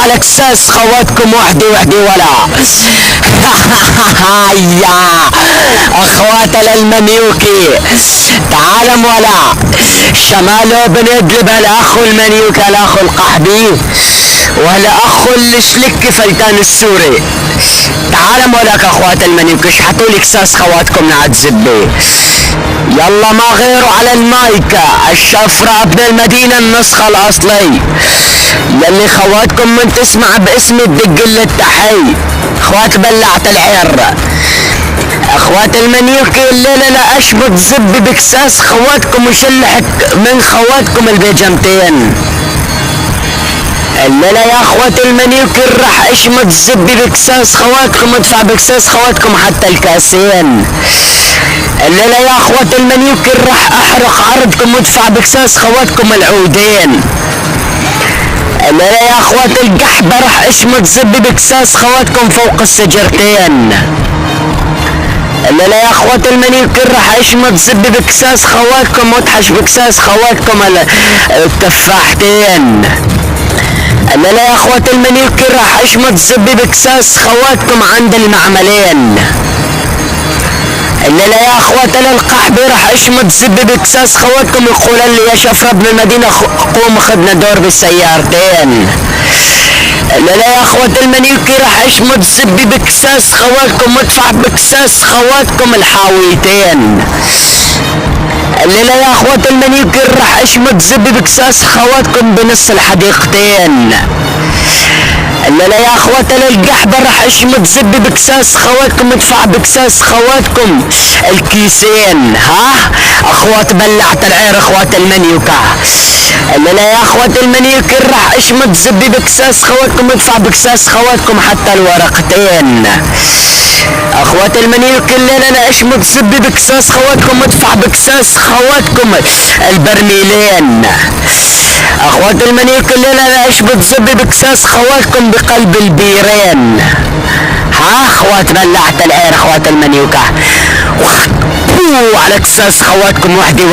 على كساس خواتكم وحدي ولا يا اخوات المنيوكي تعالم ولا شماله بندلب الاخو المنيوكي الاخو القحبي والاخو الشلكي فلتان السوري. تعالم ولاك اخوات المنيوكي اشحطوا لي كساس خواتكم نعد زبي. يلا ما غيره على المايكة الشفرة ابن المدينة النسخة الاصلي يلي خواتكم من تسمع باسمي تدق التحي. اخوات بلعت العير اخوات المنيوكي الليلة لا اشبط زب بكساس خواتكم وشلحك من خواتكم البيجمتين. الليلة يا اخوات المنيوكي راح اشمط زب بكساس خواتكم ادفع بكساس خواتكم حتى الكاسين. الليلة يا اخوات المنيوكي راح احرق عرضكم وادفع بكساس خواتكم العودين. الليلة يا اخوات القحبة راح اشمط زب بكساس خواتكم فوق السجرتين. الليلة يا اخوات المنيوكي راح اشمط زب بكساس خواتكم وادحش بكساس خواتكم التفاحتين. الليلة يا اخوات المنيوكي راح اشمط زب بكساس خواتكم عند المعملين. الليلة يا اخوات القحبي راح اشمط زب بكساس خواتكم يقول لي يا شفرة ابن المدينة قوم خدنا دور بالسيارتين. الليلة يا اخوات المنيوكي راح اشمط زب بكساس خواتكم وادفع بكساس خواتكم الحاويتين. الليلة يا اخوات المنيوكي راح اشمط زب بكساس خواتكم بنص الحديقتين. الليلة يا اخوات القحبة راح اشمط زب بكساس خواتكم ادفع بكساس خواتكم الكيسين. ها اخوات بلعت العير اخوات المنيوكة. الليلة يا اخوات المنيوكي راح اشمط زب بكساس خواتكم ادفع بكساس خواتكم حتى الورقتين. اخوات المنيوكي الليلة انا اشمط زب بكساس خواتكم ادفع بكساس خواتكم البرميلين. اخوات المنيوكي الليلة انا اشمط زب بكساس خواتكم بقلب البيرين. ها اخوات بلعت العير اخوات المنيوكة على كساس خواتكم وحدي